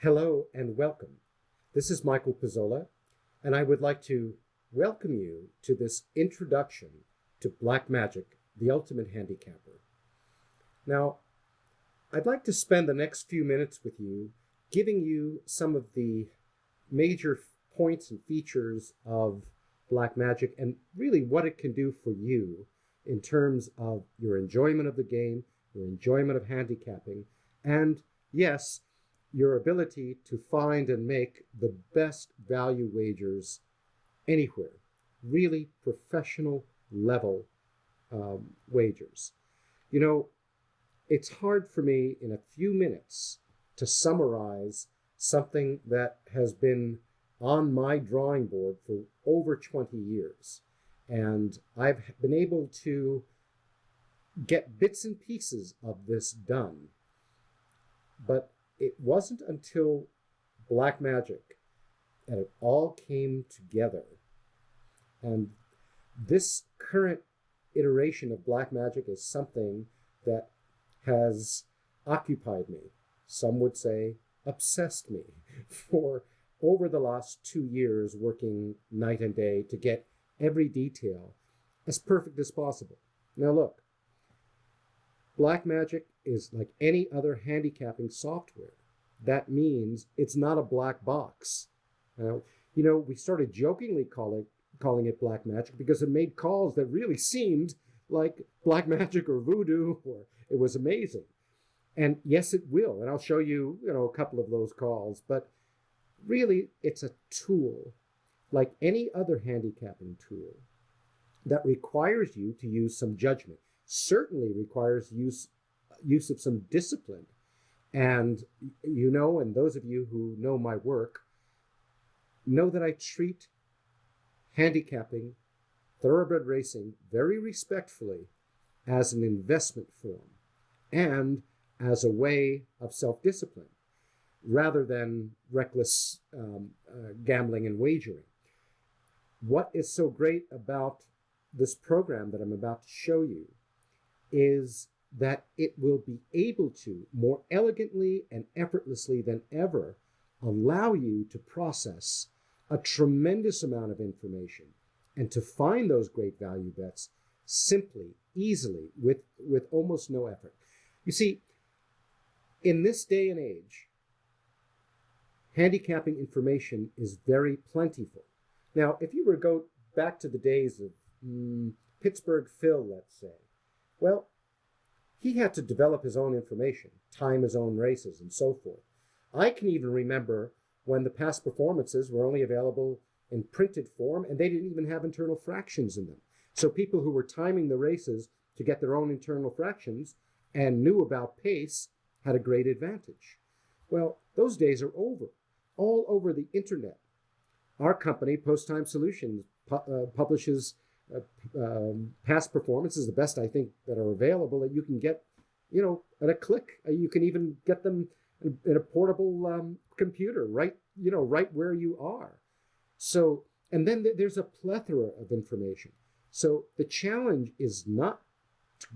Hello and welcome. This is Michael Pizzola, and I would like to welcome you to this introduction to Black Magic, the Ultimate Handicapper. Now, I'd like to spend the next few minutes with you giving you some of the major points and features of Black Magic and really what it can do for you in terms of your enjoyment of the game, your enjoyment of handicapping, and yes, your ability to find and make the best value wagers anywhere, really professional level wagers. You know, it's hard for me in a few minutes to summarize something that has been on my drawing board for over 20 years. And I've been able to get bits and pieces of this done. But it wasn't until Black Magic that it all came together. And this current iteration of Black Magic is something that has occupied me, some would say obsessed me, for over the last 2 years, working night and day to get every detail as perfect as possible. Now look, Black Magic is like any other handicapping software. That means it's not a black box. We started jokingly calling it Black Magic because it made calls that really seemed like black magic or voodoo, or it was amazing. And yes, it will. And I'll show you, a couple of those calls. But really, it's a tool like any other handicapping tool that requires you to use some judgment, certainly requires use of some discipline. And and those of you who know my work know that I treat handicapping, thoroughbred racing, very respectfully as an investment form and as a way of self-discipline rather than reckless gambling and wagering. What is so great about this program that I'm about to show you is that it will be able to more elegantly and effortlessly than ever allow you to process a tremendous amount of information and to find those great value bets simply, easily, with almost no effort. You see, in this day and age, handicapping information is very plentiful. Now, if you were to go back to the days of Pittsburgh Phil, let's say, well, he had to develop his own information, time his own races, and so forth. I can even remember when the past performances were only available in printed form, and they didn't even have internal fractions in them. So people who were timing the races to get their own internal fractions and knew about pace had a great advantage. Well, those days are over, all over the internet. Our company, Post Time Solutions, publishes past performances, the best I think that are available, that you can get, at a click. You can even get them in a portable computer, right where you are. So, and then there's a plethora of information. So the challenge is not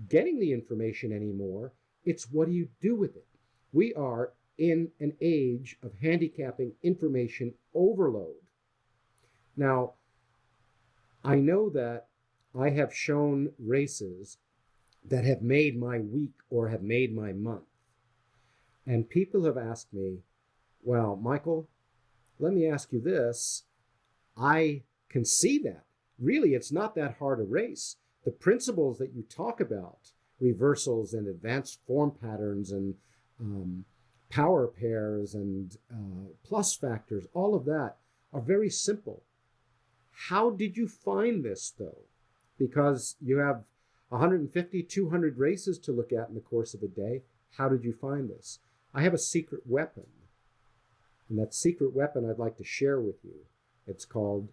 getting the information anymore. It's what do you do with it? We are in an age of handicapping information overload. Now, I know that I have shown races that have made my week or have made my month. And people have asked me, well, Michael, let me ask you this. I can see that. Really, it's not that hard a race. The principles that you talk about, reversals and advanced form patterns and power pairs and plus factors, all of that are very simple. How did you find this, though? Because you have 150, 200 races to look at in the course of a day. How did you find this? I have a secret weapon. And that secret weapon I'd like to share with you. It's called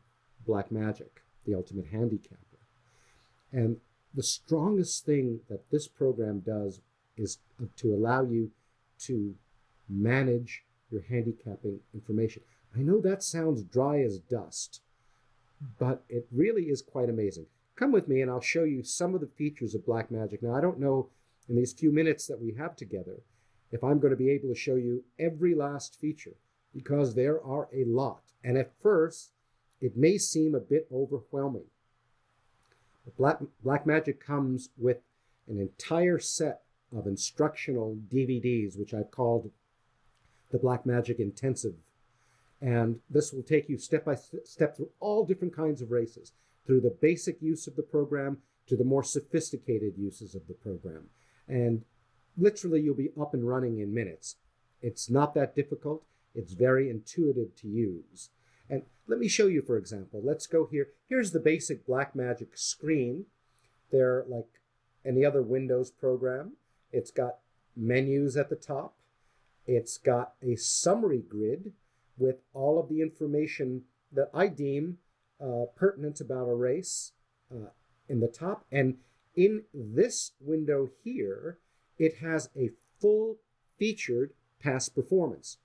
Black Magic, the Ultimate Handicapper. And the strongest thing that this program does is to allow you to manage your handicapping information. I know that sounds dry as dust, but it really is quite amazing. Come with me and I'll show you some of the features of Black Magic. Now, I don't know in these few minutes that we have together if I'm going to be able to show you every last feature. because there are a lot. And at first, it may seem a bit overwhelming. Black Magic comes with an entire set of instructional DVDs, which I've called the Black Magic Intensive. And this will take you step by step through all different kinds of races, through the basic use of the program to the more sophisticated uses of the program. And literally, you'll be up and running in minutes. It's not that difficult. It's very intuitive to use. And let me show you, for example. Let's go here. Here's the basic Black Magic screen. They're like any other Windows program. It's got menus at the top. It's got a summary grid with all of the information that I deem pertinent about a race in the top. And in this window here, it has a full featured past performance.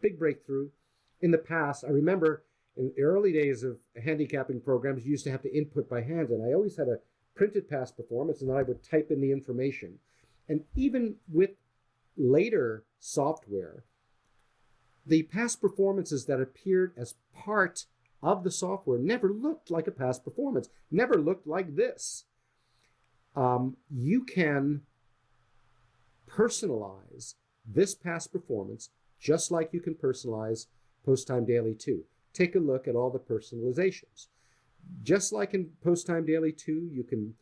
Big breakthrough. In the past, I remember in the early days of handicapping programs, you used to have to input by hand, and I always had a printed past performance, and then I would type in the information. And even with later software, the past performances that appeared as part of the software never looked like a past performance, never looked like this. You can personalize this past performance just like you can personalize Post Time Daily 2. Take a look at all the personalizations. Just like in Post Time Daily 2, you can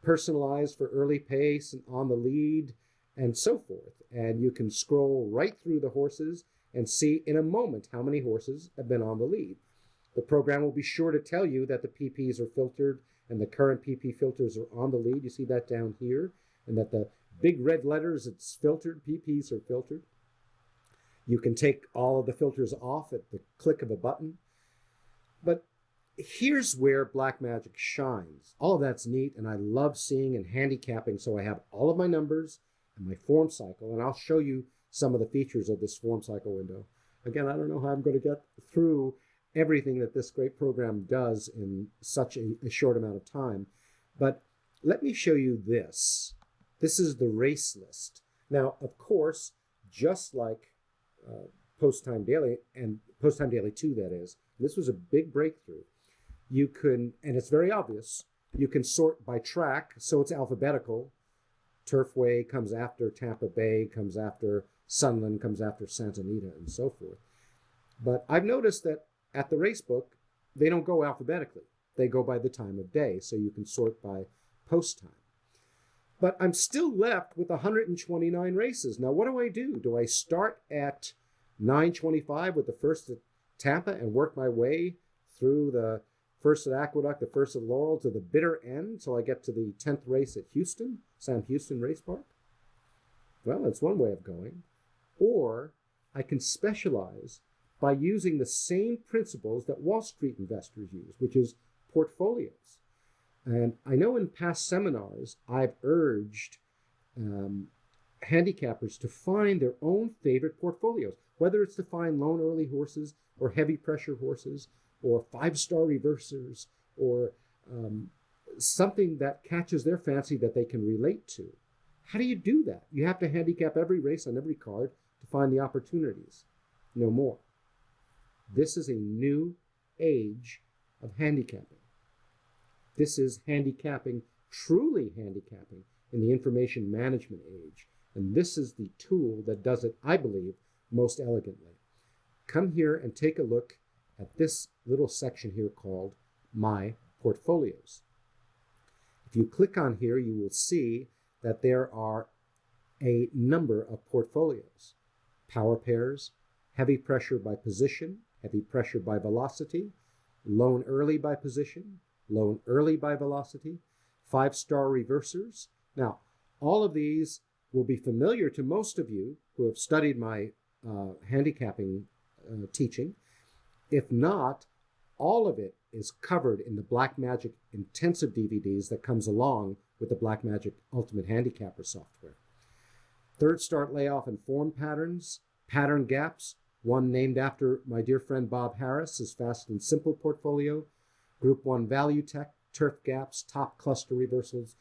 personalize for early pace and on the lead and so forth. And you can scroll right through the horses and see in a moment how many horses have been on the lead. The program will be sure to tell you that the PPs are filtered and the current PP filters are on the lead. You see that down here, and that the big red letters, it's filtered, PPs are filtered. You can take all of the filters off at the click of a button. But here's where Black Magic shines. All of that's neat, and I love seeing and handicapping, so I have all of my numbers and my form cycle, and I'll show you some of the features of this form cycle window. Again, I don't know how I'm going to get through everything that this great program does in such a short amount of time, but let me show you this. This is the race list. Now, of course, just like Post Time Daily and Post Time Daily 2, that is, this was a big breakthrough. You can, and it's very obvious, you can sort by track, so it's alphabetical. Turfway comes after Tampa Bay, comes after Sunland, comes after Santa Anita, and so forth. But I've noticed that at the race book, they don't go alphabetically. They go by the time of day, so you can sort by post time. But I'm still left with 129 races. Now, what do? Do I start at 9:25 with the first at Tampa and work my way through the first at Aqueduct, the first at Laurel, to the bitter end until I get to the 10th race at Houston, Sam Houston Race Park? Well, that's one way of going. Or I can specialize by using the same principles that Wall Street investors use, which is portfolios. And I know in past seminars, I've urged handicappers to find their own favorite portfolios, whether it's to find lone early horses or heavy pressure horses or five-star reversers or something that catches their fancy that they can relate to. How do you do that? You have to handicap every race on every card to find the opportunities. No more. This is a new age of handicapping. This is handicapping, truly handicapping, in the information management age. And this is the tool that does it, I believe, most elegantly. Come here and take a look at this little section here called My Portfolios. If you click on here, you will see that there are a number of portfolios. Power pairs, heavy pressure by position, heavy pressure by velocity, lone early by position, lone early by velocity, five-star reversers. Now, all of these will be familiar to most of you who have studied my handicapping teaching. If not, all of it is covered in the Black Magic intensive DVDs that comes along with the Black Magic Ultimate Handicapper software. Third start layoff and form patterns, pattern gaps, one named after my dear friend Bob Harris, his Fast and Simple portfolio, Group 1 Value Tech, turf gaps, top cluster reversals,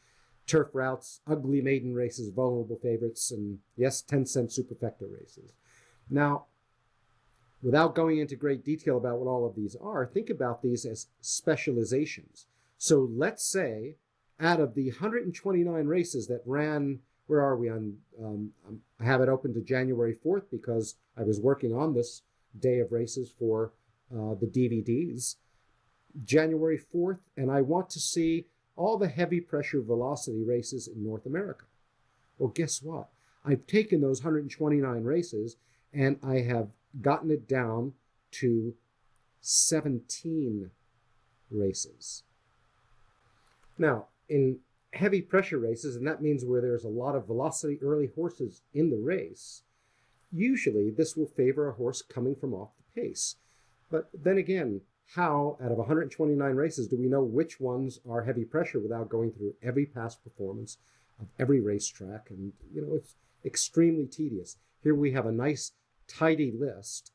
turf routes, ugly maiden races, vulnerable favorites, and yes, 10-cent superfecta races. Now, without going into great detail about what all of these are, think about these as specializations. So let's say out of the 129 races that ran, where are we on? I have it open to January 4th because I was working on this day of races for the DVDs. January 4th, and I want to see all the heavy pressure velocity races in North America. Well, guess what? I've taken those 129 races and I have gotten it down to 17 races. Now, in heavy pressure races, and that means where there's a lot of velocity early horses in the race, usually this will favor a horse coming from off the pace. But then again, how out of 129 races do we know which ones are heavy pressure without going through every past performance of every racetrack? And, it's extremely tedious. Here we have a nice, tidy list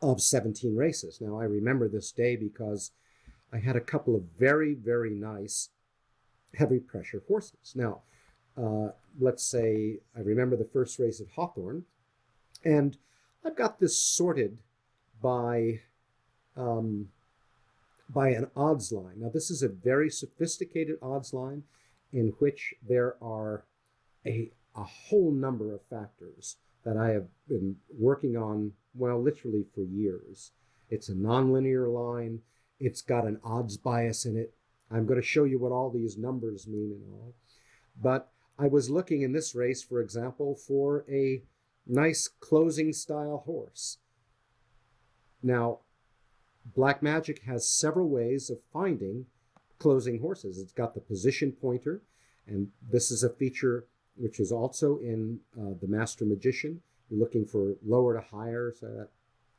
of 17 races. Now, I remember this day because I had a couple of very, very nice heavy pressure horses. Now, let's say I remember the first race at Hawthorne, and I've got this sorted by an odds line. Now, this is a very sophisticated odds line in which there are a whole number of factors that I have been working on, well, literally for years. It's a nonlinear line. It's got an odds bias in it. I'm going to show you what all these numbers mean and all. But I was looking in this race, for example, for a nice closing style horse. Now, Black Magic has several ways of finding closing horses. It's got the position pointer, and this is a feature which is also in the Master Magician. You're looking for lower to higher, so that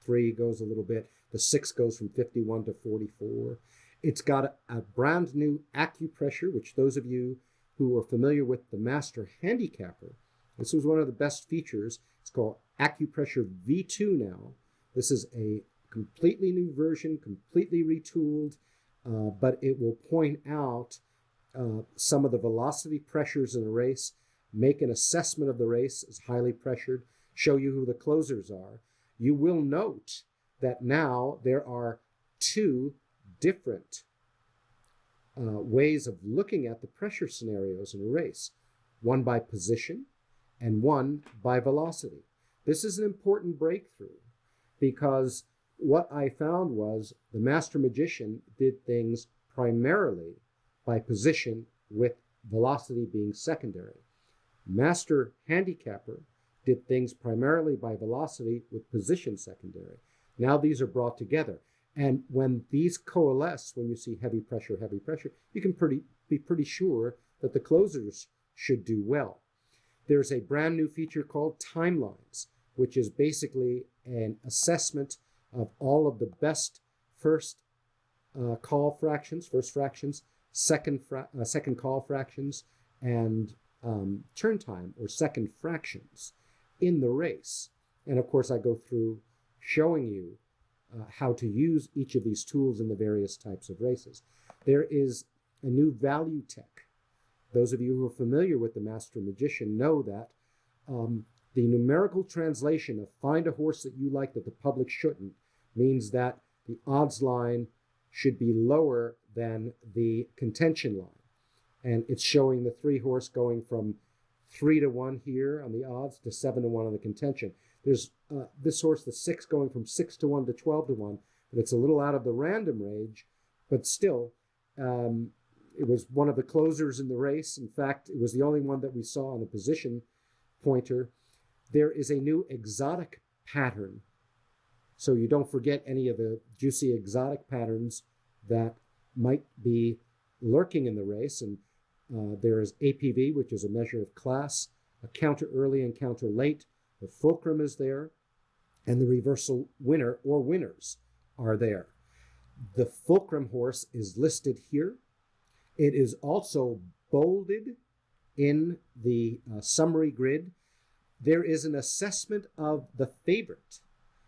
3 goes a little bit. The 6 goes from 51 to 44. It's got a brand new acupressure, which those of you who are familiar with the Master Handicapper, this was one of the best features. It's called Acupressure V2 now. This is a completely new version, completely retooled, but it will point out some of the velocity pressures in a race, make an assessment of the race as highly pressured, show you who the closers are. You will note that now there are 2 different ways of looking at the pressure scenarios in a race, one by position and one by velocity. This is an important breakthrough because what I found was the Master Magician did things primarily by position with velocity being secondary. Master Handicapper did things primarily by velocity with position secondary. Now these are brought together. And when these coalesce, when you see heavy pressure, you can be pretty sure that the closers should do well. There's a brand new feature called timelines, which is basically an assessment of all of the best first call fractions, first fractions, second call fractions, and turn time or second fractions in the race. And of course, I go through showing you how to use each of these tools in the various types of races. There is a new value tech. Those of you who are familiar with the Master Magician know that the numerical translation of find a horse that you like that the public shouldn't means that the odds line should be lower than the contention line. And it's showing the 3 horse going from 3 to 1 here on the odds to 7 to 1 on the contention. There's this horse, the 6, going from 6 to 1 to 12 to 1, but it's a little out of the random range, but still, it was one of the closers in the race. In fact, it was the only one that we saw on the position pointer. There is a new exotic pattern, so you don't forget any of the juicy exotic patterns that might be lurking in the race. And there is APV, which is a measure of class, a counter early and counter late. The fulcrum is there, and the reversal winner or winners are there. The fulcrum horse is listed here. It is also bolded in the summary grid. There is an assessment of the favorite.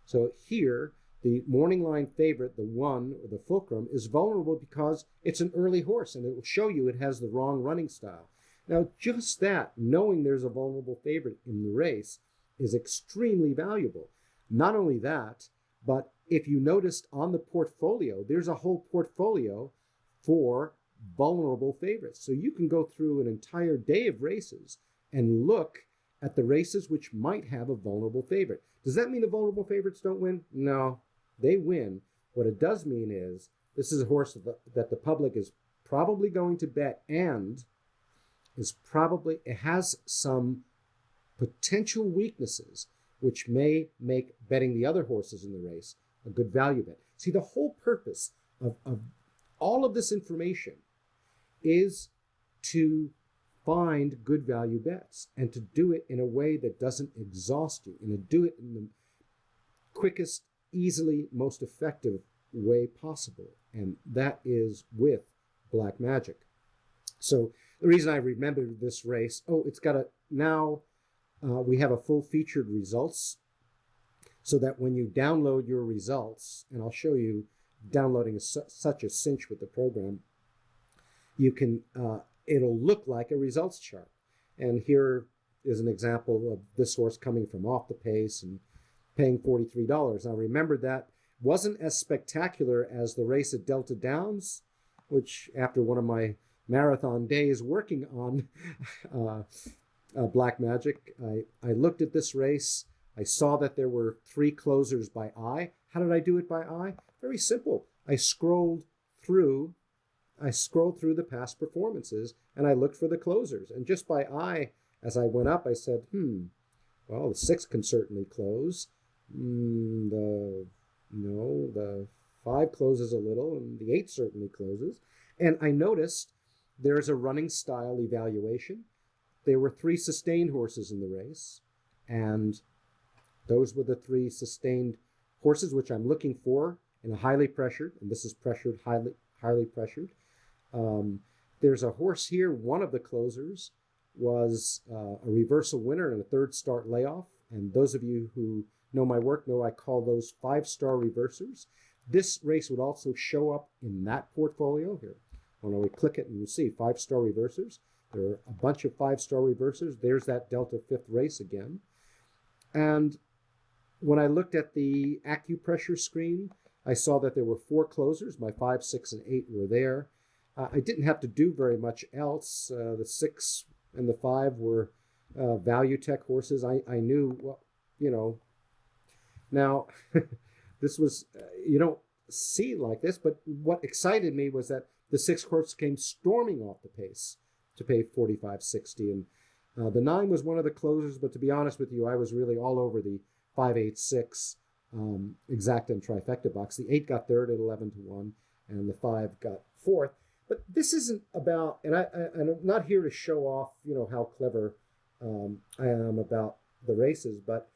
So here, the morning line favorite, the 1 or the fulcrum, is vulnerable because it's an early horse, and it will show you it has the wrong running style. Now, just that, knowing there's a vulnerable favorite in the race, is extremely valuable. Not only that, but if you noticed on the portfolio, there's a whole portfolio for vulnerable favorites. So you can go through an entire day of races and look at the races which might have a vulnerable favorite. Does that mean the vulnerable favorites don't win? No, they win. What it does mean is this is a horse that the public is probably going to bet, and it has some potential weaknesses which may make betting the other horses in the race a good value bet. See, the whole purpose of all of this information is to find good value bets and to do it in a way that doesn't exhaust you, and to do it in the quickest, easily, most effective way possible. And that is with Black Magic. So the reason I remember this race, it's got a, now we have a full featured results, so that when you download your results, and I'll show you downloading is such a cinch with the program, you can, it'll look like a results chart. And here is an example of this horse coming from off the pace and paying $43. Now remember, that wasn't as spectacular as the race at Delta Downs, which after one of my marathon days working on Black Magic, I looked at this race. I saw that there were 3 closers by eye. How did I do it by eye? Very simple. I scrolled through the past performances and I looked for the closers. And just by eye, as I went up, I said, well, the 6 can certainly close. The 5 closes a little, and the 8 certainly closes. And I noticed there's a running style evaluation. There were 3 sustained horses in the race, and those were the 3 sustained horses which I'm looking for in a highly pressured, and this is pressured, highly pressured. There's a horse here. One of the closers was a reversal winner and a 3rd start layoff. And those of you who know my work know I call those 5-star reversers. This race would also show up in that portfolio here. When we click it and you see 5-star reversers. There are a bunch of 5-star reversers. There's that Delta 5th race again. And when I looked at the acupressure screen, I saw that there were 4 closers. My 5, 6, and 8 were there. I didn't have to do very much else. The 6 and the 5 were value tech horses. I knew, well, now this was, you don't see like this, but what excited me was that the 6 horse came storming off the pace to pay $45.60. And the 9 was one of the closers, but to be honest with you, I was really all over the 5, 8, 6 exact and trifecta box. The 8 got 3rd at 11-1, and the 5 got 4th. But this isn't about, and I'm not here to show off, how clever I am about the races, but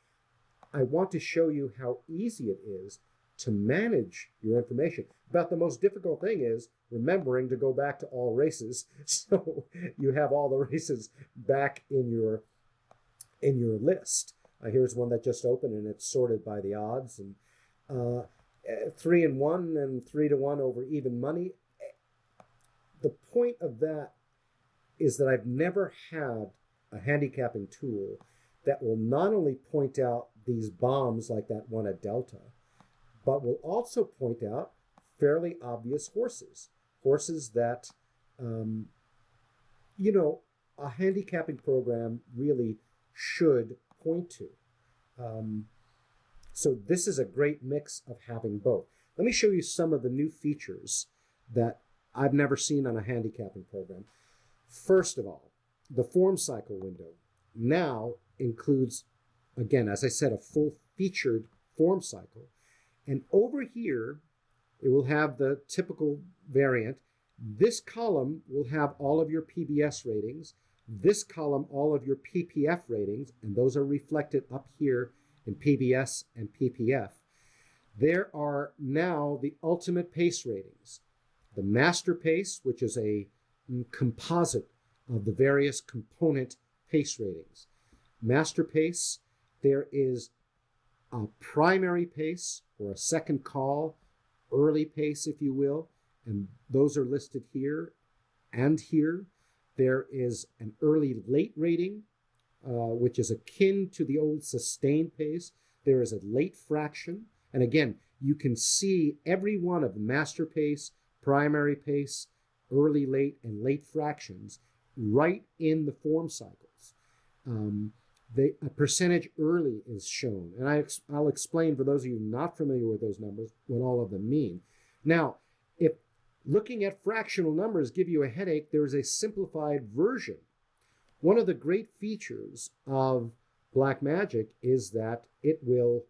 I want to show you how easy it is to manage your information. About the most difficult thing is remembering to go back to all races, so you have all the races back in your list. Here's one that just opened, and it's sorted by the odds, and 3-1 and 3-1 over even money. The point of that is that I've never had a handicapping tool that will not only point out these bombs like that one at Delta, but will also point out fairly obvious horses that, a handicapping program really should point to. So this is a great mix of having both. Let me show you some of the new features that I've never seen on a handicapping program. First of all, the form cycle window now includes, again, as I said, a full featured form cycle. And over here, it will have the typical variant. This column will have all of your PBS ratings. This column, all of your PPF ratings, and those are reflected up here in PBS and PPF. There are now the ultimate pace ratings. The master pace, which is a composite of the various component pace ratings. Master pace, there is a primary pace or a second call, early pace, if you will, and those are listed here and here. There is an early late rating, which is akin to the old sustained pace. there is a late fraction. And again, you can see every one of the master pace, primary pace, early, late, and late fractions right in the form cycles. A percentage early is shown. And I'll explain for those of you not familiar with those numbers what all of them mean. Now, if looking at fractional numbers give you a headache, there is a simplified version. One of the great features of Black Magic is that it will,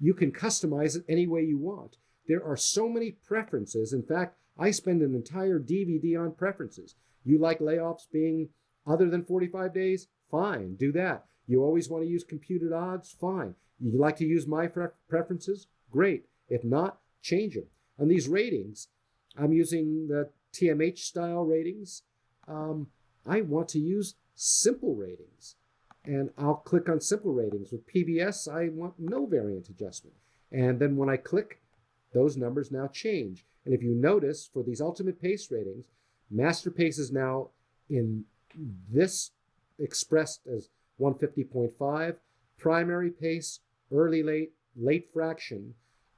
you can customize it any way you want. There are so many preferences. In fact, I spend an entire DVD on preferences. You like layoffs being other than 45 days? Fine, do that. You always want to use computed odds? Fine. You like to use my preferences? Great. If not, change them. On these ratings, I'm using the TMH style ratings. I want to use simple ratings, and I'll click on simple ratings. With PBS, I want no variant adjustment. And then when I click, those numbers now change. And if you notice, for these ultimate pace ratings, master pace is now in this expressed as 150.5. Primary pace, early, late, late fraction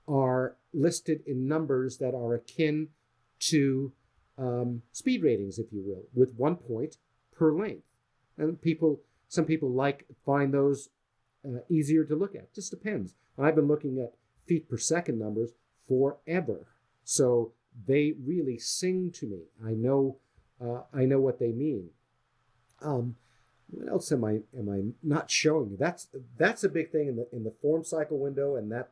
are listed in numbers that are akin to speed ratings, if you will, with 1 point per length. And some people find those easier to look at. Just depends. I've been looking at feet per second numbers forever, so they really sing to me. I know what they mean. What else am I not showing you? That's a big thing in the form cycle window, and that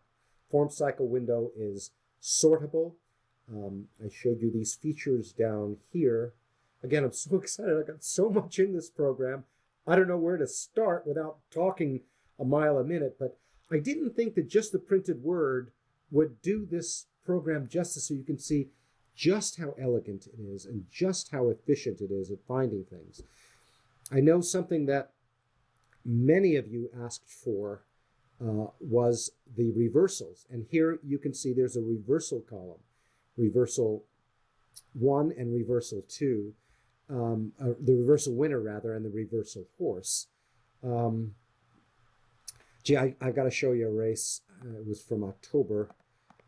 form cycle window is sortable. I showed you these features down here. Again, I'm so excited. I got so much in this program. I don't know where to start without talking a mile a minute, but I didn't think that just the printed word would do this program justice, so you can see just how elegant it is and just how efficient it is at finding things. I know something that many of you asked for was the reversals. And here you can see there's a reversal column, reversal 1 and reversal 2, the reversal winner rather, and the reversal horse. Gee, I got to show you a race. It was from October,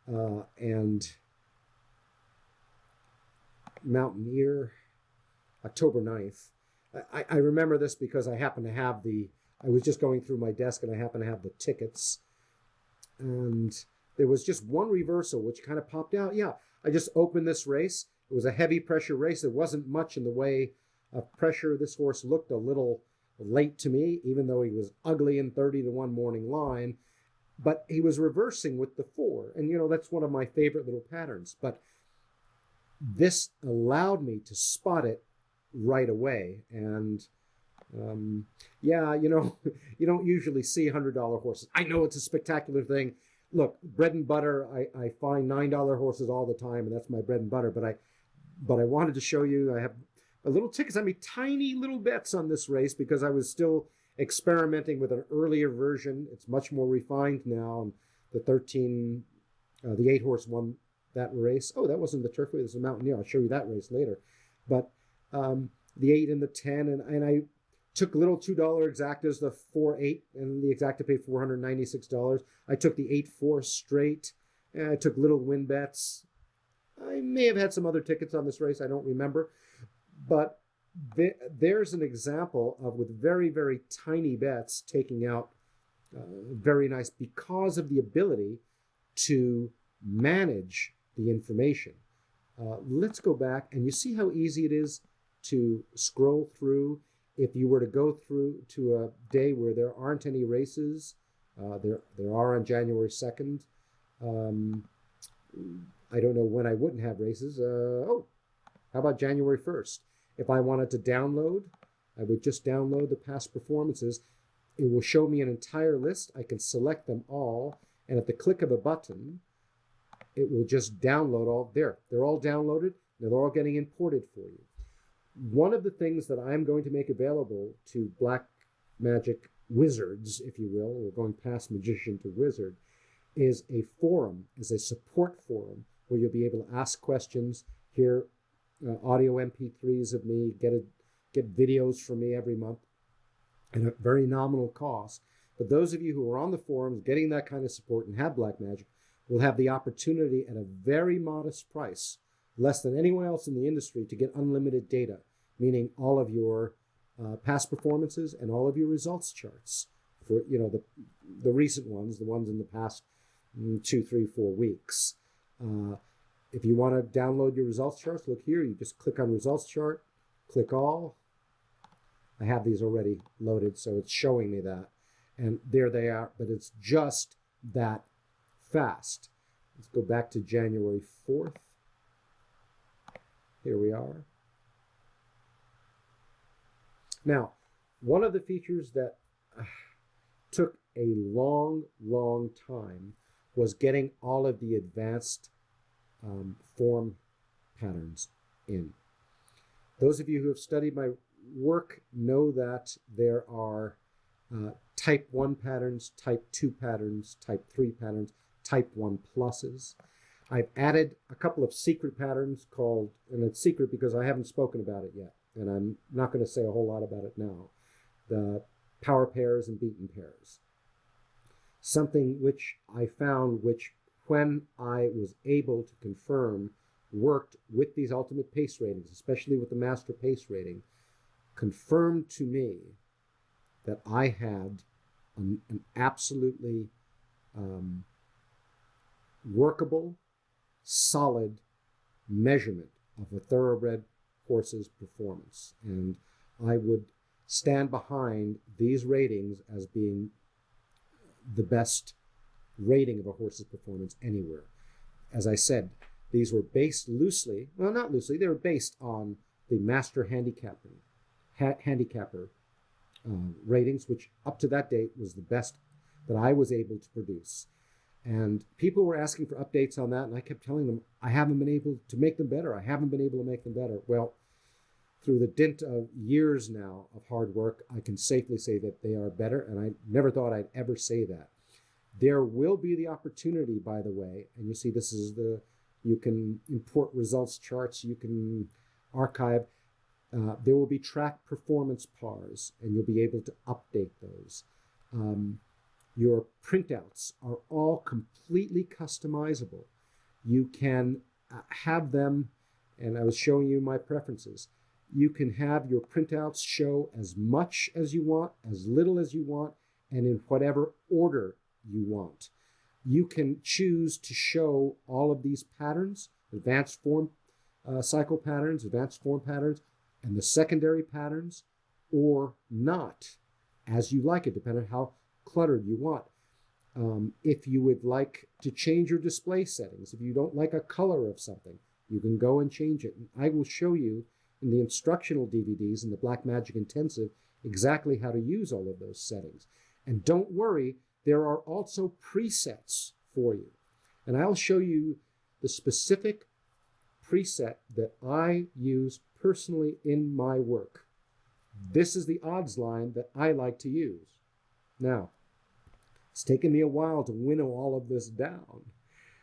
and Mountaineer, October 9th. I remember this because I happen to have I was just going through my desk and I happen to have the tickets. And there was just one reversal which kind of popped out. Yeah, I just opened this race. It was a heavy pressure race. There wasn't much in the way of pressure. This horse looked a little late to me, even though he was ugly in 30-1 morning line. But he was reversing with the 4. And, that's one of my favorite little patterns. But this allowed me to spot it right away. And yeah, you don't usually see $100 horses. I know it's a spectacular thing. Look, bread and butter, I find $9 horses all the time, and that's my bread and butter. But I wanted to show you, I have a little tickets. I made tiny little bets on this race because I was still experimenting with an earlier version. It's much more refined now. And the 8 horse won that race. Oh, that wasn't the turf race, it was a Mountaineer. I'll show you that race later. But the 8 and the 10, and I took little $2 exactas, the 4-8, and the exacta paid $496. I took the 8-4 straight, and I took little win bets. I may have had some other tickets on this race, I don't remember. But there's an example of, with very, very tiny bets, taking out very nice, because of the ability to manage the information. Let's go back, and you see how easy it is to scroll through. If you were to go through to a day where there aren't any races, there are on January 2nd. I don't know when I wouldn't have races. How about January 1st? If I wanted to download, I would just download the past performances. It will show me an entire list. I can select them all, and at the click of a button, it will just download all. There, they're all downloaded. They're all getting imported for you. One of the things that I'm going to make available to Black Magic wizards, if you will, we're going past magician to wizard, is a forum, is a support forum where you'll be able to ask questions, hear audio MP3s of me, get videos from me every month at a very nominal cost. But those of you who are on the forums getting that kind of support and have Blackmagic will have the opportunity at a very modest price, less than anyone else in the industry, to get unlimited data, meaning all of your past performances and all of your results charts for the recent ones, the ones in the past 2, 3, 4 weeks. If you want to download your results charts, look here. You just click on results chart, click all. I have these already loaded, so it's showing me that. And there they are, but it's just that fast. Let's go back to January 4th. Here we are. Now, one of the features that took a long, long time was getting all of the advanced form patterns in. Those of you who have studied my work know that there are type 1 patterns, type 2 patterns, type 3 patterns, type 1 pluses. I've added a couple of secret patterns called, and it's secret because I haven't spoken about it yet, and I'm not going to say a whole lot about it now, the power pairs and beaten pairs. Something which I found, which when I was able to confirm worked with these ultimate pace ratings, especially with the master pace rating, confirmed to me that I had an absolutely workable, solid measurement of a thoroughbred horse's performance. And I would stand behind these ratings as being the best rating of a horse's performance anywhere. As I said, these were based loosely, well, not loosely, they were based on the master handicapper ratings, which up to that date was the best that I was able to produce. And people were asking for updates on that, and I kept telling them, I haven't been able to make them better. I haven't been able to make them better. Well, through the dint of years now of hard work, I can safely say that they are better, and I never thought I'd ever say that. There will be the opportunity, by the way, and you see this is you can import results charts, you can archive. There will be track performance pars, and you'll be able to update those. Your printouts are all completely customizable. You can have them, and I was showing you my preferences. You can have your printouts show as much as you want, as little as you want, and in whatever order you want. You can choose to show all of these patterns, advanced form cycle patterns, advanced form patterns, and the secondary patterns, or not, as you like it, depending on how cluttered you want. If you would like to change your display settings, if you don't like a color of something, you can go and change it. And I will show you in the instructional DVDs in the Blackmagic Intensive exactly how to use all of those settings. And don't worry, there are also presets for you. And I'll show you the specific preset that I use personally in my work. This is the odds line that I like to use. Now, it's taken me a while to winnow all of this down.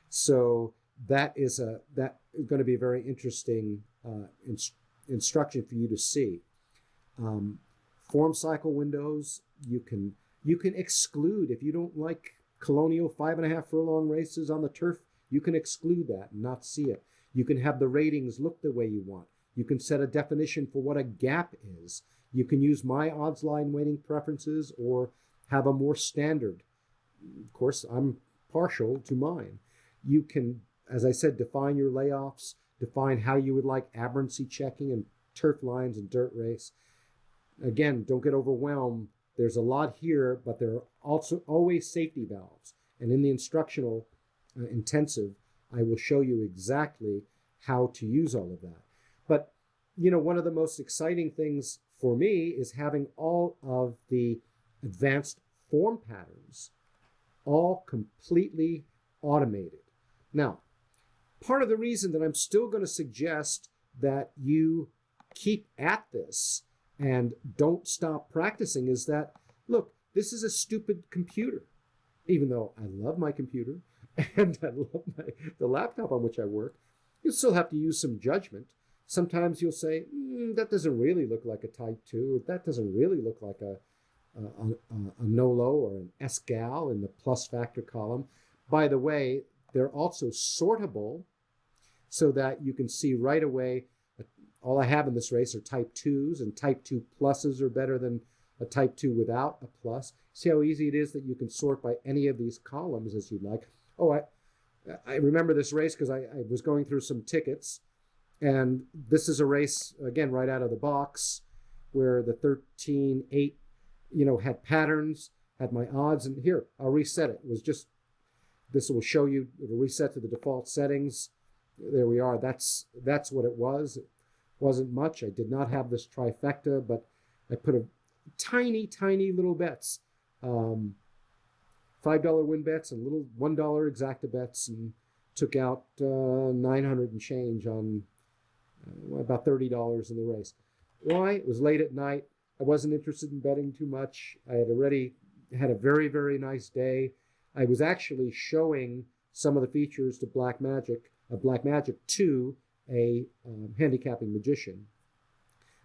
So that is going to be a very interesting instruction for you to see. Form cycle windows, you can exclude. If you don't like colonial 5.5 furlong races on the turf, you can exclude that and not see it. You can have the ratings look the way you want. You can set a definition for what a gap is. You can use my odds line weighting preferences or have a more standard. Of course, I'm partial to mine. You can, as I said, define your layoffs, define how you would like aberrancy checking and turf lines and dirt race. Again, don't get overwhelmed. There's a lot here, but there are also always safety valves. And in the instructional intensive, I will show you exactly how to use all of that. But, one of the most exciting things for me is having all of the advanced form patterns all completely automated. Now, part of the reason that I'm still going to suggest that you keep at this and don't stop practicing is that, look, this is a stupid computer. Even though I love my computer and I love the laptop on which I work, you still have to use some judgment. Sometimes you'll say, that doesn't really look like a Type 2, or that doesn't really look like a a NOLO or an SGAL in the plus factor column. By the way, they're also sortable so that you can see right away. All I have in this race are type 2s, and type 2 pluses are better than a type 2 without a plus. See how easy it is that you can sort by any of these columns as you'd like. Oh, I remember this race because I was going through some tickets, and this is a race, again, right out of the box, where the 13-8, had patterns, had my odds, and here, I'll reset it. It was just, this will show you, it'll reset to the default settings. There we are. That's what it was. It wasn't much. I did not have this trifecta, but I put a tiny little bets, $5 win bets and little $1 exacta bets, and took out 900 and change on about $30 in the race. Why? It was late at night. I wasn't interested in betting too much. I had already had a very, very nice day. I was actually showing some of the features to Blackmagic to a handicapping magician.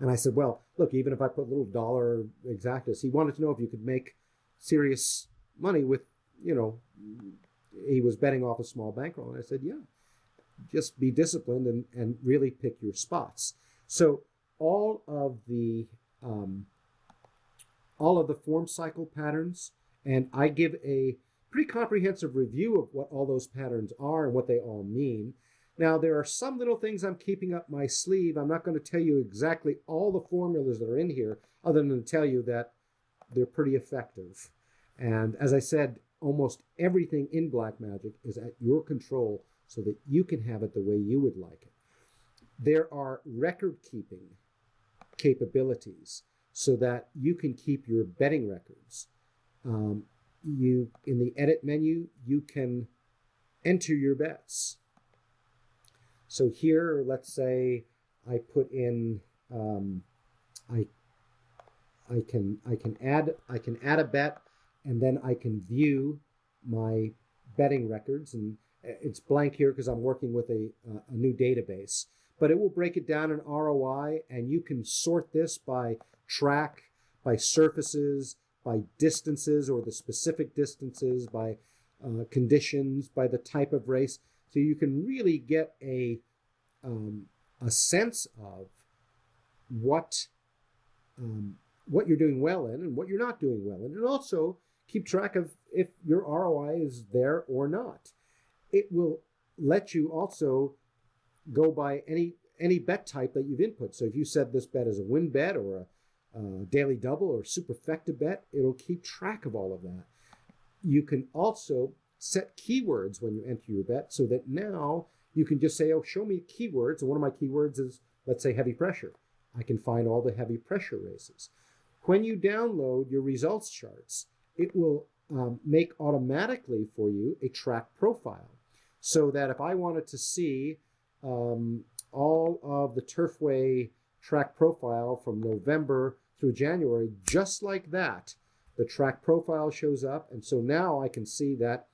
And I said, well, look, even if I put little dollar exactas, he wanted to know if you could make serious money with, he was betting off a small bankroll. And I said, yeah, just be disciplined and really pick your spots. So all of the form cycle patterns, and I give a pretty comprehensive review of what all those patterns are and what they all mean. Now, there are some little things I'm keeping up my sleeve. I'm not going to tell you exactly all the formulas that are in here, other than to tell you that they're pretty effective. And as I said, almost everything in Blackmagic is at your control so that you can have it the way you would like it. There are record-keeping capabilities so that you can keep your betting records. In the edit menu, you can enter your bets. So here, let's say I put in, I can add a bet, and then I can view my betting records, and it's blank here because I'm working with a new database. But it will break it down in ROI, and you can sort this by track, by surfaces, by distances or the specific distances, by conditions, by the type of race. So you can really get a sense of what you're doing well in and what you're not doing well in, and also keep track of if your ROI is there or not. It will let you also go by any bet type that you've input. So if you said this bet is a win bet or a daily double or superfecta bet, it'll keep track of all of that. You can also set keywords when you enter your bet so that now you can just say, oh, show me keywords. And one of my keywords is, let's say, heavy pressure. I can find all the heavy pressure races. When you download your results charts, it will make automatically for you a track profile so that if I wanted to see all of the Turfway track profile from November through January, just like that, the track profile shows up. And so now I can see that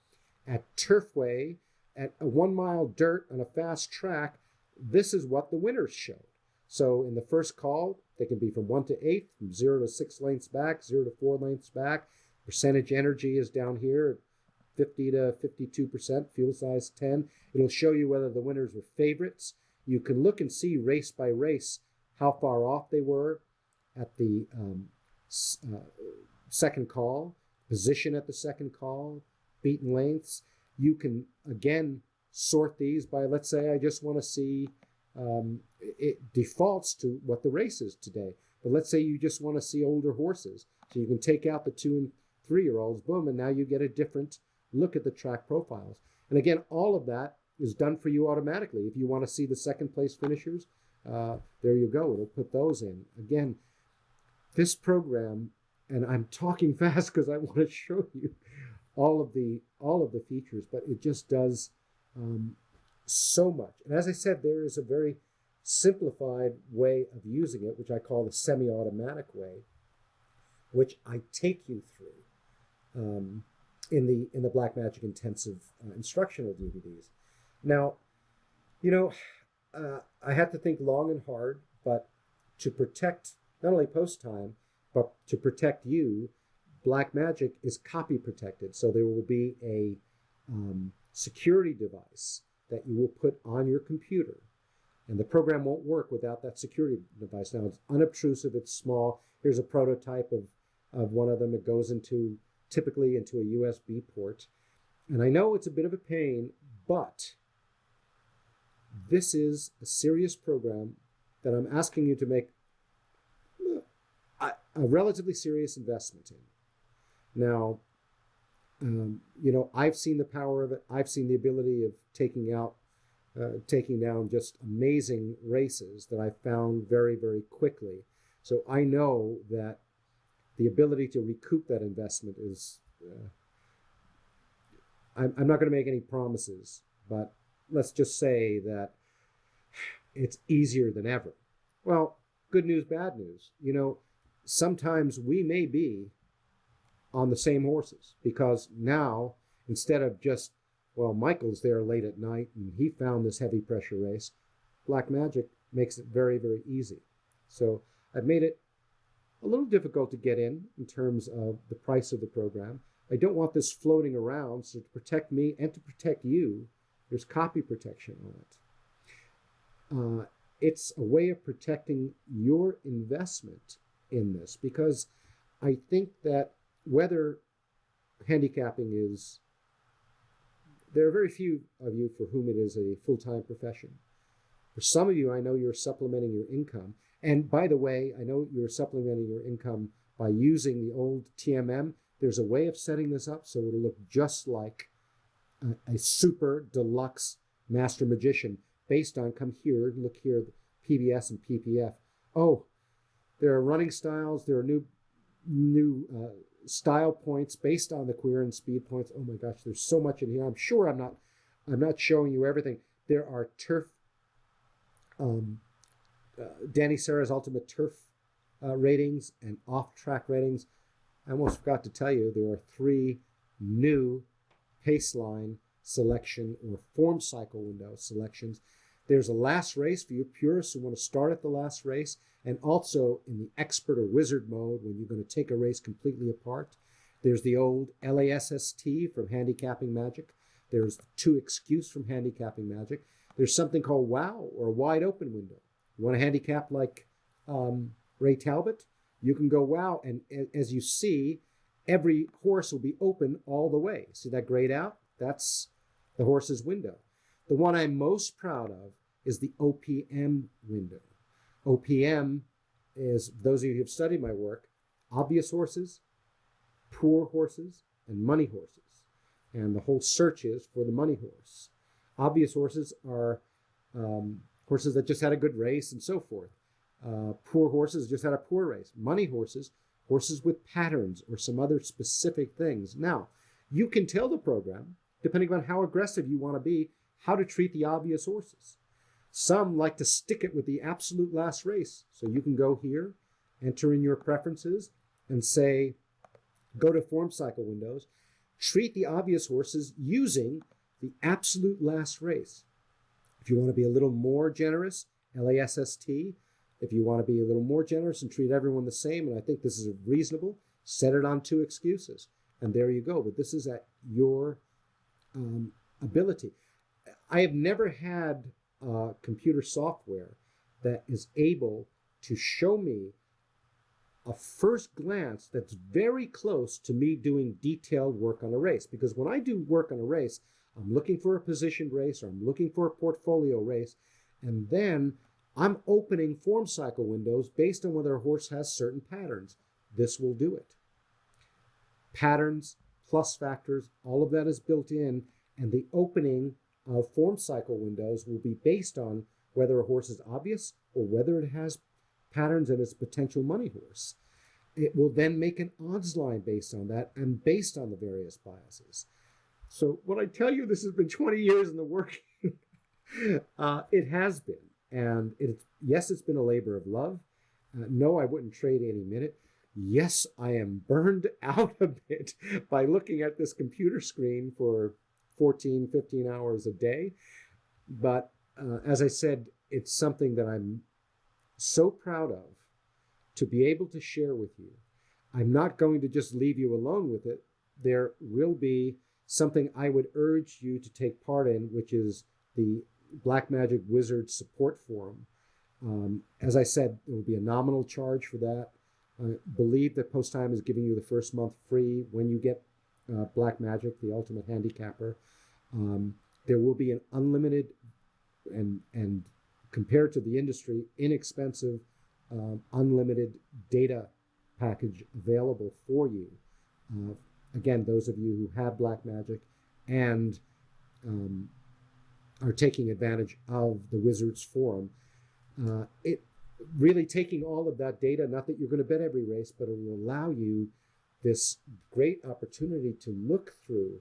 at Turfway, at a 1 mile dirt on a fast track, this is what the winners showed. So in the first call, they can be from 1 to 8, from 0 to 6 lengths back, 0 to 4 lengths back. Percentage energy is down here, 50 to 52%, fuel size 10. It'll show you whether the winners were favorites. You can look and see race by race how far off they were at the second call, position at the second call, beaten lengths. You can, again, sort these by, let's say I just want to see, it defaults to what the race is today. But let's say you just want to see older horses. So you can take out the 2 and 3-year-olds, boom, and now you get a different look at the track profiles. And again, all of that is done for you automatically. If you want to see the second place finishers, there you go. It'll put those in. Again, this program, and I'm talking fast because I want to show you all of the features, but it just does so much. And as I said, there is a very simplified way of using it, which I call the semi-automatic way, which I take you through in the Blackmagic Intensive instructional DVDs. Now, I had to think long and hard, but to protect not only post time, but to protect you, Black Magic is copy protected. So there will be a security device that you will put on your computer. And the program won't work without that security device. Now, it's unobtrusive, it's small. Here's a prototype of one of them. It goes typically into a USB port. And I know it's a bit of a pain, but this is a serious program that I'm asking you to make a relatively serious investment in. Now, I've seen the power of it. I've seen the ability of taking down just amazing races that I found very, very quickly. So I know that the ability to recoup that investment is, I'm not going to make any promises, but let's just say that it's easier than ever. Well, good news, bad news. Sometimes we may be on the same horses, because now, instead of just, well, Michael's there late at night and he found this heavy pressure race, Black Magic makes it very, very easy. So I've made it a little difficult to get in terms of the price of the program. I don't want this floating around, so to protect me and to protect you, there's copy protection on it. It's a way of protecting your investment in this, because I think that whether handicapping is, there are very few of you for whom it is a full-time profession. For some of you, I know you're supplementing your income. And by the way, I know you're supplementing your income by using the old TMM. There's a way of setting this up so it'll look just like a super deluxe Master Magician based on, come here, look here, PBS and PPF. Oh, there are running styles. There are new style points based on the queer and speed points. Oh my gosh, there's so much in here. I'm sure I'm not showing you everything. There are turf, Danny Serra's ultimate turf ratings and off-track ratings. I almost forgot to tell you, there are 3 new Paceline selection or form cycle window selections. There's a last race for you purists who want to start at the last race, and also in the expert or wizard mode when you're going to take a race completely apart. There's the old LASST from Handicapping Magic. There's 2 Excuse from Handicapping Magic. There's something called WOW, or Wide Open Window. You want to handicap like Ray Talbot? You can go WOW, and as you see, every horse will be open all the way. See that grayed out? That's the horse's window. The one I'm most proud of is the OPM window. OPM is, those of you who have studied my work, obvious horses, poor horses, and money horses. And the whole search is for the money horse. Obvious horses are horses that just had a good race and so forth. Poor horses just had a poor race. Money horses, horses with patterns or some other specific things. Now, you can tell the program, depending on how aggressive you want to be, how to treat the obvious horses. Some like to stick it with the absolute last race. So you can go here, enter in your preferences, and say, go to form cycle windows, treat the obvious horses using the absolute last race. If you want to be a little more generous, LASST. If you want to be a little more generous and treat everyone the same, and I think this is reasonable, set it on 2 Excuses. And there you go. But this is at your ability. I have never had computer software that is able to show me a first glance that's very close to me doing detailed work on a race. Because when I do work on a race, I'm looking for a positioned race, or I'm looking for a portfolio race, and then I'm opening form cycle windows based on whether a horse has certain patterns. This will do it. Patterns, plus factors, all of that is built in, and the opening of form cycle windows will be based on whether a horse is obvious or whether it has patterns and it's a potential money horse. It will then make an odds line based on that and based on the various biases. So when I tell you this has been 20 years in the working, it has been. And yes, it's been a labor of love. No, I wouldn't trade any minute. Yes, I am burned out a bit by looking at this computer screen for 14, 15 hours a day. But as I said, it's something that I'm so proud of to be able to share with you. I'm not going to just leave you alone with it. There will be something I would urge you to take part in, which is the Blackmagic Wizard Support Forum. As I said, there will be a nominal charge for that. I believe that Post Time is giving you the first month free when you get Blackmagic, the Ultimate Handicapper. There will be an unlimited and compared to the industry, inexpensive, unlimited data package available for you. Again, those of you who have Blackmagic and are taking advantage of the Wizards Forum, it really taking all of that data, not that you're going to bet every race, but it will allow you this great opportunity to look through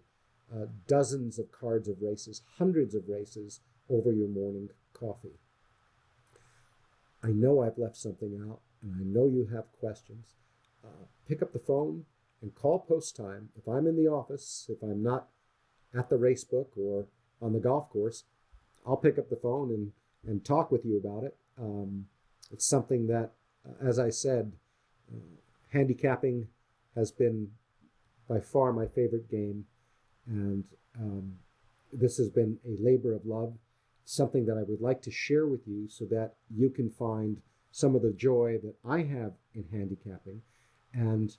dozens of cards of races, hundreds of races over your morning coffee. I know I've left something out, and I know you have questions. Pick up the phone and call Post Time. If I'm in the office, if I'm not at the race book or on the golf course, I'll pick up the phone and talk with you about it. It's something that, as I said, handicapping has been by far my favorite game, and this has been a labor of love, something that I would like to share with you so that you can find some of the joy that I have in handicapping. And,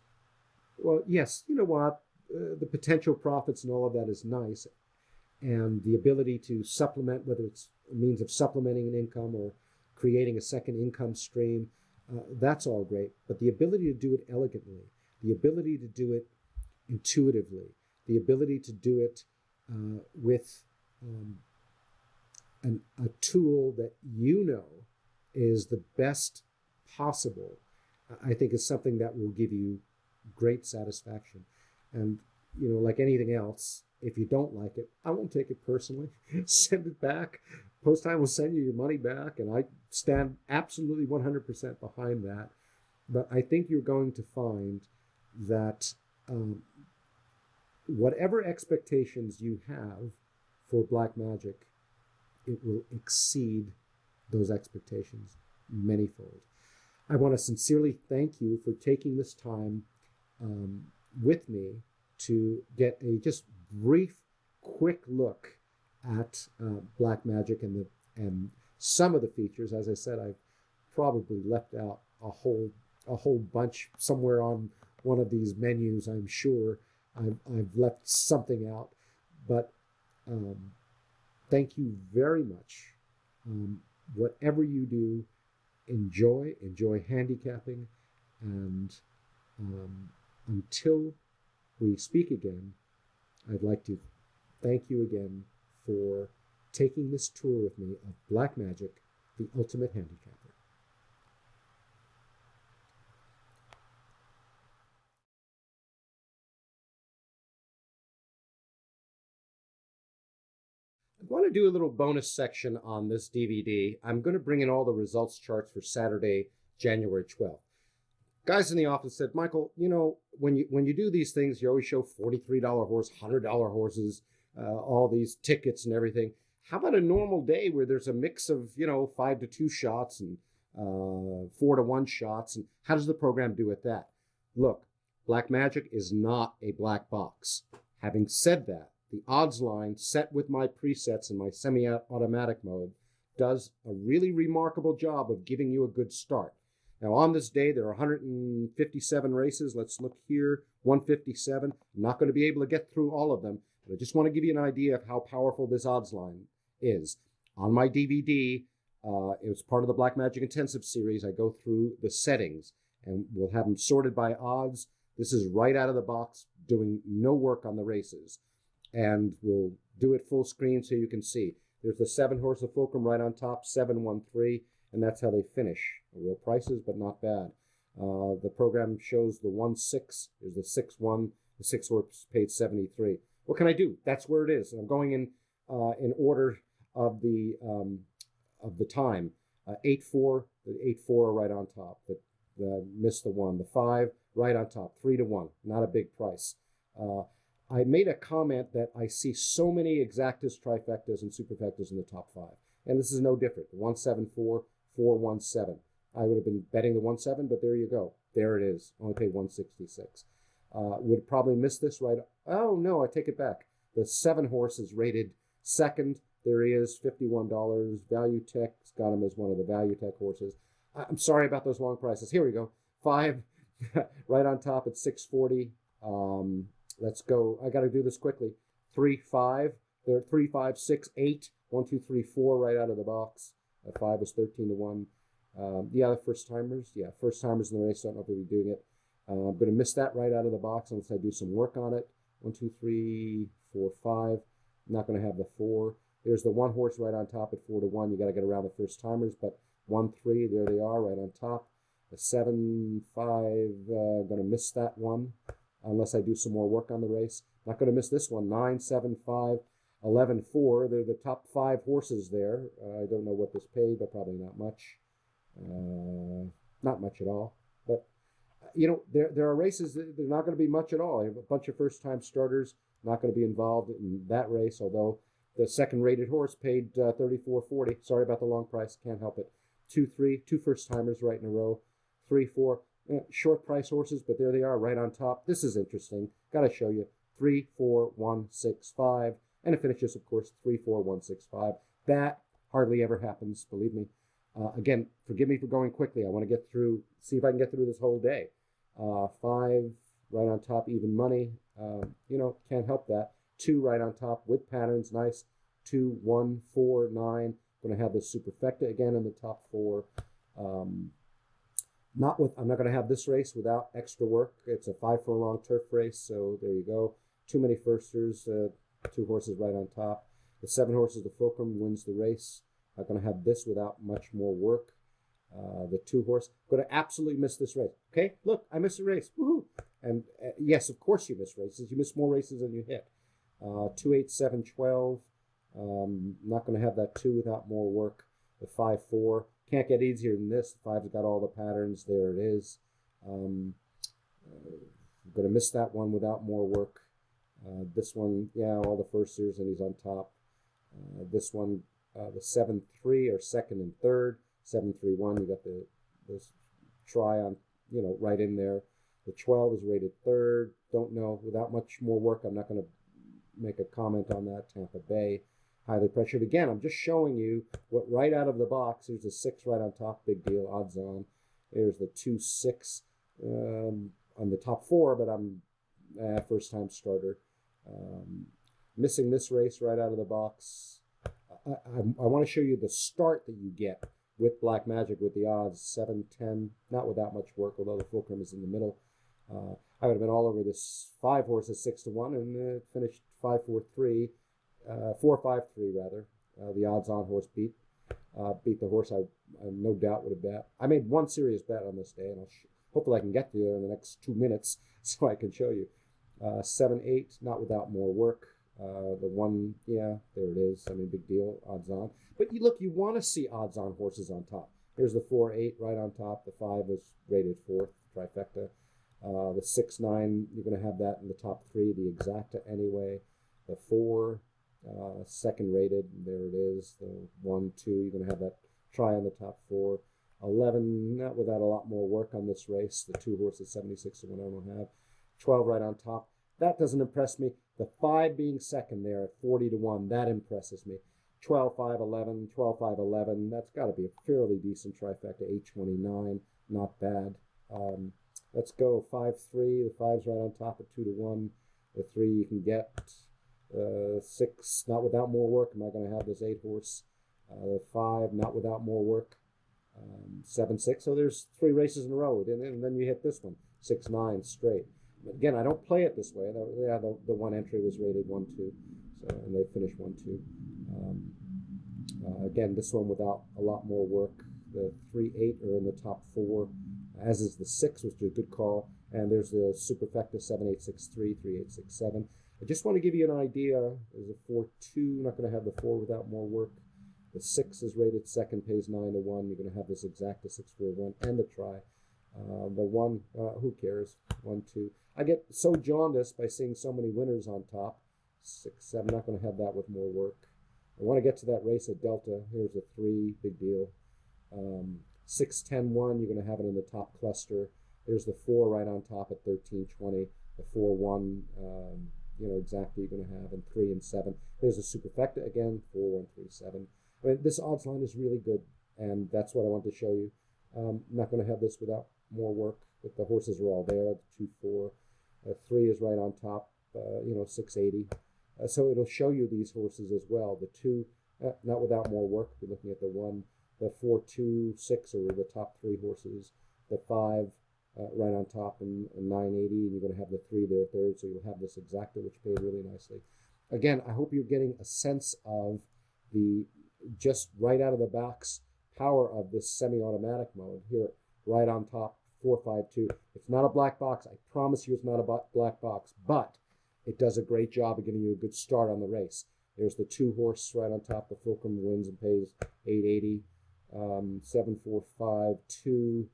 well, yes, you know what? The potential profits and all of that is nice, and the ability to supplement, whether it's a means of supplementing an income or creating a second income stream, that's all great. But the ability to do it elegantly, the ability to do it intuitively, the ability to do it with a tool that you know is the best possible, I think is something that will give you great satisfaction. And, you know, like anything else, if you don't like it, I won't take it personally. Send it back. Post Time will send you your money back, and I stand absolutely 100% behind that. But I think you're going to find that whatever expectations you have for Blackmagic, it will exceed those expectations manyfold. I want to sincerely thank you for taking this time with me to get a just brief, quick look at Blackmagic and some of the features. As I said, I've probably left out a whole bunch somewhere on one of these menus. I'm sure I've left something out, but thank you very much. Whatever you do, enjoy handicapping, and until we speak again, I'd like to thank you again for taking this tour with me of Blackmagic, the Ultimate Handicapper. I want to do a little bonus section on this DVD. I'm going to bring in all the results charts for Saturday, January 12th. Guys in the office said, Michael, you know, when you do these things, you always show $43 horse, $100 horses, all these tickets and everything. How about a normal day where there's a mix of, you know, 5-2 shots and 4-1 shots? And how does the program do at that? Look, Blackmagic is not a black box. Having said that, the odds line set with my presets in my semi-automatic mode does a really remarkable job of giving you a good start. Now, on this day, there are 157 races. Let's look here, 157. I'm not going to be able to get through all of them, but I just want to give you an idea of how powerful this odds line is. On my DVD, it was part of the Blackmagic Intensive series. I go through the settings, and we'll have them sorted by odds. This is right out of the box, doing no work on the races. And we'll do it full screen so you can see. There's the 7 horse of Fulcrum right on top, 713, and that's how they finish. Real prices, but not bad. The program shows the 1-6 is the 6-1, the 6 horse paid 73. What can I do? That's where it is. And I'm going in order of the time. 8-4, the 8-4 right on top. The missed the 1. The 5 right on top. 3-1. Not a big price. I made a comment that I see so many exactas, trifectas, and superfectas in the top 5. And this is no different. 174, 417. I would have been betting the 1-7, but there you go. There it is. Only paid 166. Would probably miss this right. Oh, no, I take it back. The 7 horse is rated second. There he is, $51. Value Tech's got him as one of the Value Tech horses. I'm sorry about those long prices. Here we go. 5 right on top at 640. Let's go. I got to do this quickly. 3, 5. They're 3, 5, 6, 8. 1, 2, 3, 4 right out of the box. 5 was 13 to 1. The first timers. Yeah, first timers in the race. Don't know if we'll be doing it. I'm going to miss that right out of the box unless I do some work on it. 1, 2, 3, 4, 5. I'm not going to have the 4. There's the 1 horse right on top at 4 to 1. You got to get around the first timers, but 1, 3. There they are right on top. The 7, 5. Going to miss that one unless I do some more work on the race. Not going to miss this one. 9, 7, 5. 11, 4. They're the top 5 horses there. I don't know what this paid, but probably not much. Not much at all. But, you know, there are races that they're not going to be much at all. I have a bunch of first-time starters not going to be involved in that race, although the second-rated horse paid $34.40. Sorry about the long price. Can't help it. 2, 3. 2 first-timers right in a row. 3, 4. Short price horses, but there they are right on top. This is interesting. Got to show you. 3, 4, 1, 6, 5. And it finishes, of course, 3, 4, 1, 6, 5. That hardly ever happens, believe me. Again, forgive me for going quickly. I want to get through, see if I can get through this whole day. 5 right on top, even money. You know, can't help that. 2 right on top with patterns, nice. 2, 1, 4, 9. Going to have the Superfecta again in the top 4. I'm not going to have this race without extra work. It's a 5 furlong turf race, so there you go. Too many firsters. 2 horses right on top. The 7 horses, the Fulcrum, wins the race. I'm going to have this without much more work. The 2 horse, going to absolutely miss this race. Okay, look, I missed a race. Woohoo! And yes, of course you miss races. You miss more races than you hit. 2, 8, 7, 12. Not going to have that 2 without more work. The 5, 4. Can't get easier than this. The 5's got all the patterns. There it is. I'm going to miss that one without more work. This one, yeah, all the firsters, and he's on top. This one, the 7, 3 are second and third. 7, 3, 1. You got the try on, you know, right in there. The 12 is rated third. Don't know. Without much more work, I'm not going to make a comment on that. Tampa Bay, highly pressured. Again, I'm just showing you what right out of the box. There's a 6 right on top. Big deal. Odds on. There's the 2, 6 on the top 4, but I'm first time starter. Missing this race right out of the box. I want to show you the start that you get with Black Magic with the odds 7, 10, not without much work, although the Fulcrum is in the middle. I would have been all over this 5 horses 6 to 1 and finished 5, 4, 3, 4, 5, 3 rather. The odds on horse beat the horse I no doubt would have bet. I made one serious bet on this day, and hopefully I can get there in the next 2 minutes so I can show you. 7, 8, not without more work. The 1, yeah, there it is. I mean, big deal, odds on. But you want to see odds on horses on top. Here's the 4, 8 right on top. The 5 was rated 4th, trifecta. The 6, 9, you're going to have that in the top 3, the exacta anyway. The 4, second rated, there it is. The 1, 2, you're going to have that try on the top 4. 11, not without a lot more work on this race. The 2 horses, 76 to 1, I don't have. 12 right on top. That doesn't impress me. The 5 being second there at 40 to 1, that impresses me. 12, 5, 11, 12, 5, 11. That's got to be a fairly decent trifecta. 8, 29, not bad. Let's go 5, 3. The 5's right on top at 2 to 1. The 3 you can get. 6, not without more work. Am I going to have this 8 horse? The 5, not without more work. 7, 6. So there's 3 races in a row. And then you hit this one. 6, 9 straight. Again, I don't play it this way. The one entry was rated 1, 2, so, and they finished 1, 2. Again, this one without a lot more work. The 3, 8 are in the top 4, as is the 6, which is a good call. And there's the Superfecta 7, 8, 6, 3, 3, 8, 6, 7. I just want to give you an idea. There's a 4, 2. Not going to have the 4 without more work. The 6 is rated second, pays 9 to 1. You're going to have this exacta 6, 4, 1, and the try. The 1, who cares? 1, 2. I get so jaundiced by seeing so many winners on top. 6, 7, not going to have that with more work. I want to get to that race at Delta. Here's a 3, big deal. 6-10-1, you're going to have it in the top cluster. There's the 4 right on top at 13-20. The 4-1, exactly you're going to have, and 3 and 7. There's a superfecta again, 4-1-3-7. I mean, this odds line is really good, and that's what I want to show you. I'm not going to have this without more work, but the horses are all there. The 2-4, 3 is right on top, 680. So it'll show you these horses as well. The 2, not without more work. We're looking at the 1, the 4-2-6 are the top 3 horses. The 5 right on top, and 980, and you're going to have the 3 there third, so you'll have this exacta, which pays really nicely. Again, I hope you're getting a sense of the just right out of the box power of this semi-automatic mode here, right on top, 452. It's not a black box. I promise you it's not a black box, but it does a great job of giving you a good start on the race. There's the 2 horse right on top. The Fulcrum wins and pays 880. 7-4-5-2,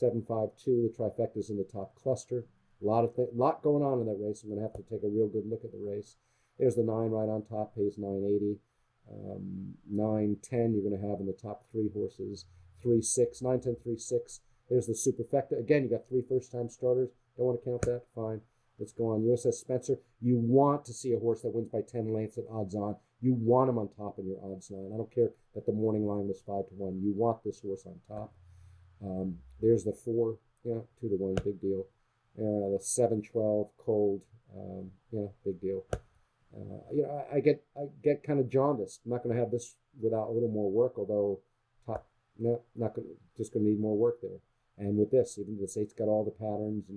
7-5-2. The trifecta's in the top cluster. A lot going on in that race. I'm going to have to take a real good look at the race. There's the 9 right on top, pays 980. 9-10 you're going to have in the top 3 horses. 3-6, 9-10, 3-6. There's the superfecta. Again, you got 3 first-time starters. Don't want to count that? Fine. Let's go on. USS Spencer. You want to see a horse that wins by 10 lengths at odds on. You want him on top in your odds line. I don't care that the morning line was 5-1. You want this horse on top. There's the 4, 2-1, big deal. The 7-12, cold, big deal. I get kind of jaundiced. I'm not going to have this without a little more work, although just going to need more work there. And with this, even the 8's got all the patterns,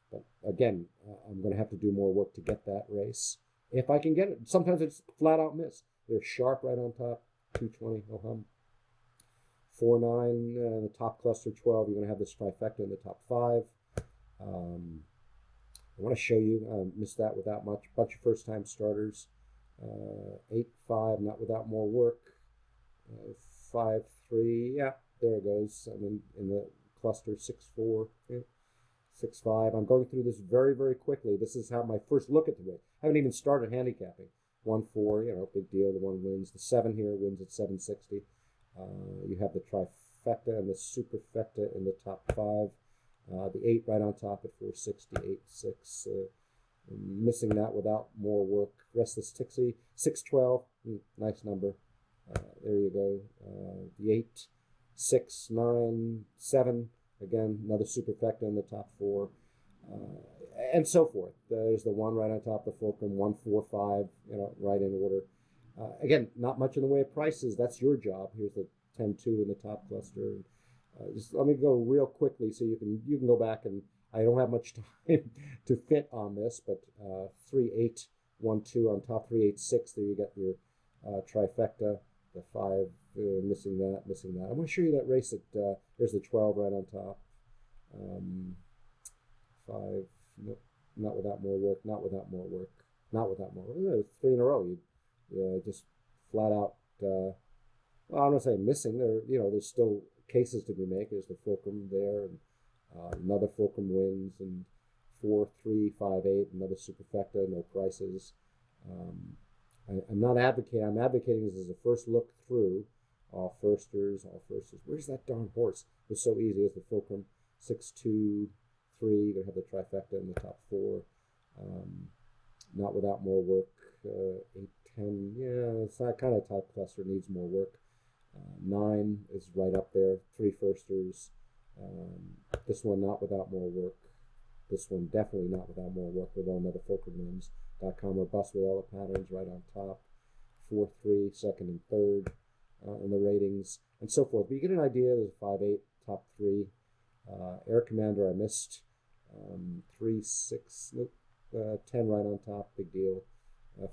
but again, I'm going to have to do more work to get that race. If I can get it, sometimes it's flat out miss. They're sharp right on top, 220, no hum. 4-9, the top cluster 12. You're going to have this trifecta in the top 5. I want to show you, missed that without much. Bunch of first-time starters. 8-5, not without more work. 5-3, yeah, there it goes. I mean, in the cluster 6-4, 6-5. I'm going through this very, very quickly. This is how my first look at the race. I haven't even started handicapping. 1-4, big deal. The 1 wins. The 7 here wins at 760. You have the trifecta and the superfecta in the top 5. The 8 right on top at 460, 8-6. Missing that without more work. Restless Tixie, 6-12. Nice number. There you go. The 8, 6, 9, 7. Again, another superfecta in the top 4. And so forth. There's the 1 right on top, the Fulcrum, 1-4-5, right in order. Again, not much in the way of prices. That's your job. Here's the 10-2 in the top cluster. Just let me go real quickly so you can go back, and I don't have much time to fit on this, but 3-8-1-2 on top, 3-8-6. There you got your trifecta. The 5 missing that. I want to show you that race at there's the 12 right on top. 5, nope, not without more work. 3 in a row. You just flat out. Well, I'm not saying missing. There's still cases to be made. There's the Fulcrum there, and another Fulcrum wins, and 4-3-5-8, another superfecta, no prices. I'm not advocating. I'm advocating this as a first look through. All firsters. Where's that darn horse? It was so easy as the Fulcrum. 6-2-3. You're going to have the trifecta in the top 4. Not without more work. 8-10. Yeah, it's that kind of top cluster needs more work. 9 is right up there. 3 firsters. This one not without more work. This one definitely not without more work, with all another Fulcrum wins. .com or bust with all the patterns right on top. 4-3, second and third in the ratings, and so forth. But you get an idea. There's a 5-8, top 3. Air Commander I missed. 3-6, nope. 10 right on top, big deal.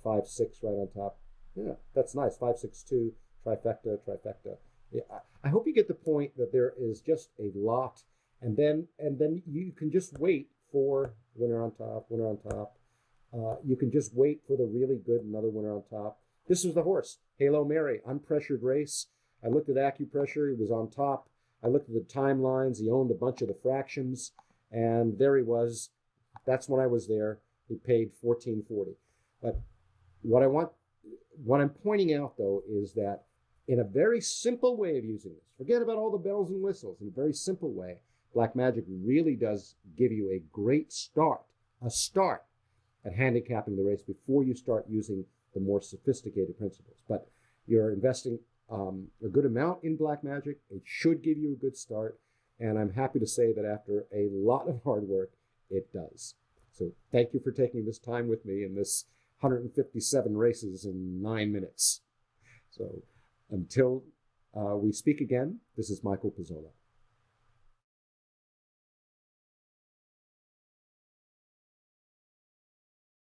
5-6 right on top. Yeah, that's nice. 5-6-2, trifecta. Yeah, I hope you get the point that there is just a lot, and then you can just wait for winner on top. You can just wait for the really good another winner on top. This was the horse, Halo Mary, unpressured race. I looked at acupressure. He was on top. I looked at the timelines. He owned a bunch of the fractions, and there he was. That's when I was there. He paid $14.40. But what I'm pointing out, though, is that in a very simple way of using this, forget about all the bells and whistles, in a very simple way, Black Magic really does give you a great start, at handicapping the race before you start using the more sophisticated principles. But you're investing a good amount in Black Magic. It should give you a good start. And I'm happy to say that after a lot of hard work, it does. So thank you for taking this time with me in this 157 races in 9 minutes. So until we speak again, this is Michael Pizzola.